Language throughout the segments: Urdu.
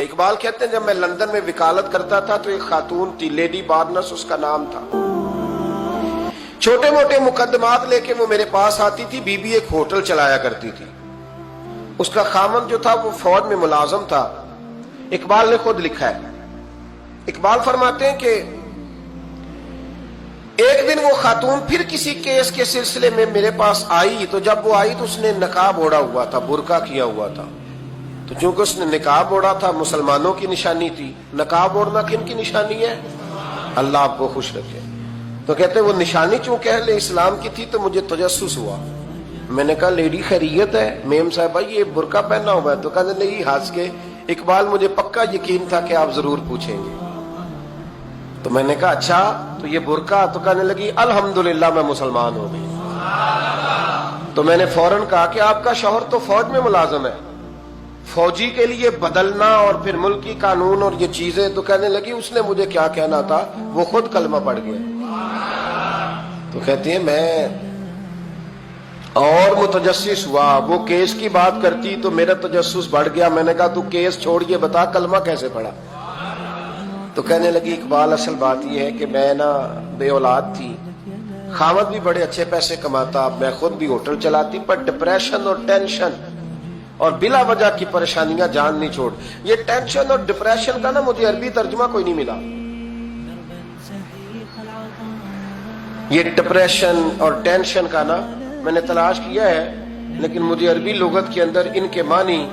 اقبال کہتے ہیں جب میں لندن میں وکالت کرتا تھا تو ایک خاتون تھی، لیڈی بارنس اس کا نام تھا. چھوٹے موٹے مقدمات لے کے وہ میرے پاس آتی تھی. بی بی ایک ہوٹل چلایا کرتی تھی. اس کا خامن جو تھا وہ فوج میں ملازم تھا. اقبال نے خود لکھا ہے، اقبال فرماتے ہیں کہ ایک دن وہ خاتون پھر کسی کیس کے سلسلے میں میرے پاس آئی، تو جب وہ آئی تو اس نے نقاب اوڑھا ہوا تھا، برقع کیا ہوا تھا. تو چونکہ اس نے نقاب اوڑھا تھا، مسلمانوں کی نشانی تھی. نقاب اوڑھنا کن کی نشانی ہے؟ اللہ آپ کو خوش رکھے. تو کہتے ہیں وہ نشانی چونکہ اہل اسلام کی تھی تو مجھے تجسس ہوا. میں نے کہا لیڈی خیریت ہے؟ میم صاحبہ یہ برقع پہنا ہوا ہے. تو کہنے لگی ہنس کے، اقبال مجھے پکا یقین تھا کہ آپ ضرور پوچھیں گے. تو میں نے کہا اچھا تو یہ برقع؟ تو کہنے لگی الحمدللہ میں مسلمان ہو گئی. تو میں نے فوراً کہا کہ آپ کا شوہر تو فوج میں ملازم ہے، فوجی کے لیے بدلنا اور پھر ملکی قانون اور یہ چیزیں. تو کہنے لگی اس نے مجھے کیا کہنا تھا، وہ خود کلمہ پڑھ گیا. تو کہتی ہیں میں اور متجسس ہوا. وہ کیس کی بات کرتی تو میرا تجسس بڑھ گیا. میں نے کہا تو کیس چھوڑ یہ بتا کلمہ کیسے پڑھا؟ تو کہنے لگی اقبال اصل بات یہ ہے کہ میں نا بے اولاد تھی، خاوند بھی بڑے اچھے پیسے کماتا، میں خود بھی ہوٹل چلاتی، پر ڈپریشن اور ٹینشن اور بلا وجہ کی پریشانیاں جان نہیں چھوڑ. یہ ٹینشن اور ڈپریشن کا نا مجھے عربی ترجمہ کوئی نہیں ملا. یہ ڈپریشن اور ٹینشن کا نا میں نے تلاش کیا ہے، لیکن مجھے عربی لغت کے اندر ان کے معنی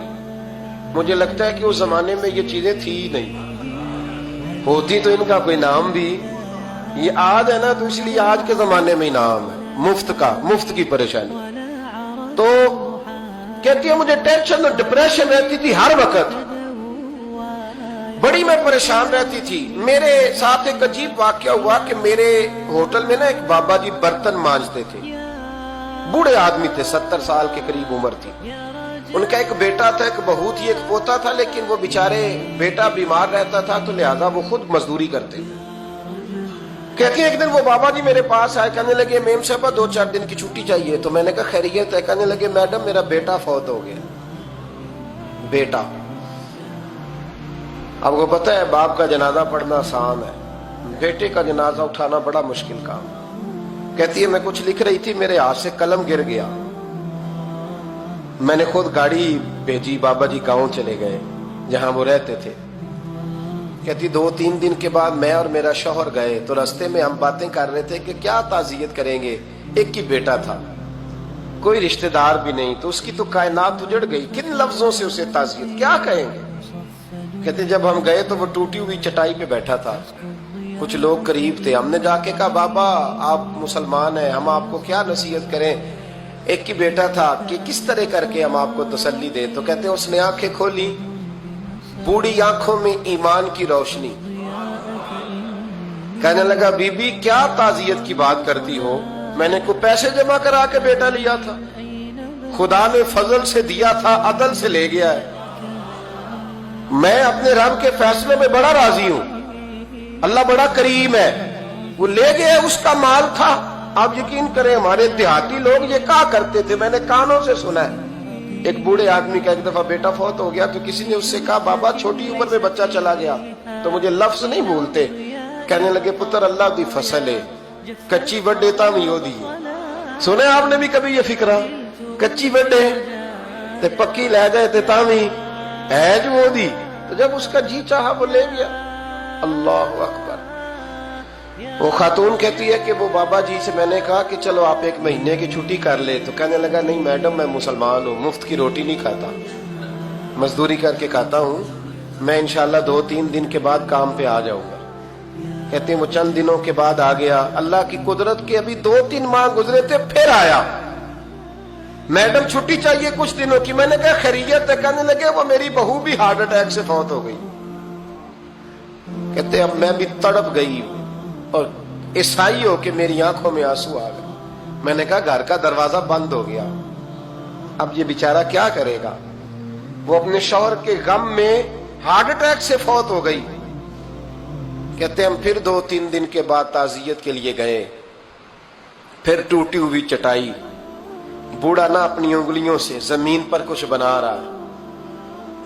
مجھے لگتا ہے کہ اس زمانے میں یہ چیزیں تھی ہی نہیں. ہوتی تو ان کا کوئی نام بھی، یہ آج ہے نا تو اس لیے آج کے زمانے میں ہی نام ہے مفت کا، مفت کی پریشانی. تو کہتی ہے مجھے ٹینشن اور ڈپریشن رہتی تھی ہر وقت، بڑی میں پریشان رہتی تھی. میرے ساتھ ایک عجیب واقعہ ہوا کہ میرے ہوٹل میں نا ایک بابا جی برتن مانجتے تھے، بوڑھے آدمی تھے، 70 سال کے قریب عمر تھی. ان کا ایک بیٹا تھا، ایک بہو تھی، ایک پوتا تھا، لیکن وہ بیچارے بیٹا بیمار رہتا تھا تو لہذا وہ خود مزدوری کرتے. کہتے ہیں ایک دن وہ بابا جی میرے پاس آئے، کہنے لگے میم صاحبہ 2-4 دن کی چھٹی چاہیے. تو میں نے کہا خیریت ہے؟ کہنے لگے میڈم میرا بیٹا فوت ہو گیا. بیٹا، اب کو پتہ ہے باپ کا جنازہ پڑھنا آسان ہے، بیٹے کا جنازہ اٹھانا بڑا مشکل کام. کہتی ہے میں کچھ لکھ رہی تھی، میرے ہاتھ سے قلم گر گیا. میں نے خود گاڑی بھیجی، بابا جی گاؤں چلے گئے جہاں وہ رہتے تھے. کہتی 2-3 دن کے بعد میں اور میرا شوہر گئے تو راستے میں ہم باتیں کر رہے تھے کہ کیا تعزیت کریں گے. ایک ہی بیٹا تھا، کوئی رشتہ دار بھی نہیں، تو اس کی تو کائنات اجڑ گئی، کن لفظوں سے اسے تعزیت کیا کہیں گے. کہتے جب ہم گئے تو وہ ٹوٹی ہوئی چٹائی پہ بیٹھا تھا، کچھ لوگ قریب تھے. ہم نے جا کے کہا بابا آپ مسلمان ہیں، ہم آپ کو کیا نصیحت کریں، ایک ہی بیٹا تھا، کہ کس طرح کر کے ہم آپ کو تسلی دیں. تو کہتے ہیں اس نے آنکھیں کھولی، بوڑھی آنکھوں میں ایمان کی روشنی. کہنے لگا بی بی کیا تعزیت کی بات کرتی ہو، میں نے کوئی پیسے جمع کرا کے بیٹا لیا تھا، خدا نے فضل سے دیا تھا، عدل سے لے گیا ہے. میں اپنے رب کے فیصلے میں بڑا راضی ہوں، اللہ بڑا کریم ہے، وہ لے گیا، اس کا مال تھا. آپ یقین کریں ہمارے دیہاتی لوگ یہ کہا کرتے تھے، میں نے کانوں سے سنا ہے. ایک بوڑھے آدمی کا ایک دفعہ بیٹا فوت ہو گیا تو کسی نے اس سے کہا بابا چھوٹی عمر میں بچہ چلا گیا تو مجھے لفظ نہیں بھولتے. کہنے لگے پتر اللہ دی فصل ہے، کچی وڈے تام ہی ہو دی. سنے آپ نے بھی کبھی یہ فکرہ، کچی وڈے تے پکی لے گئے تے تام ہی ہے جو ہو دی. تو جب اس کا جی چاہا وہ لے گیا. اللہ اکبر. وہ خاتون کہتی ہے کہ وہ بابا جی سے میں نے کہا کہ چلو آپ 1 مہینے کی چھٹی کر لے. تو کہنے لگا نہیں میڈم میں مسلمان ہوں، مفت کی روٹی نہیں کھاتا، مزدوری کر کے کھاتا ہوں، میں انشاءاللہ 2-3 دن کے بعد کام پہ آ جاؤں گا. کہتے ہیں وہ چند دنوں کے بعد آ گیا. اللہ کی قدرت کے ابھی 2-3 ماہ گزرے تھے پھر آیا. میڈم چھٹی چاہیے کچھ دنوں کی. میں نے کہا خیریت ہے؟ کہنے لگے وہ میری بہو بھی ہارٹ اٹیک سے فوت ہو گئی. کہتے اب میں بھی تڑپ گئی اور عیسائی ہو کہ میری آنکھوں میں آنسو آ گئے. میں نے کہا گھر کا دروازہ بند ہو گیا، اب یہ بیچارہ کیا کرے گا. وہ اپنے شوہر کے غم میں ہارٹ اٹیک سے فوت ہو گئی. کہتے ہم پھر 2-3 دن کے بعد تعزیت کے لیے گئے. پھر ٹوٹی ہوئی چٹائی، بوڑھا نہ اپنی انگلیوں سے زمین پر کچھ بنا رہا.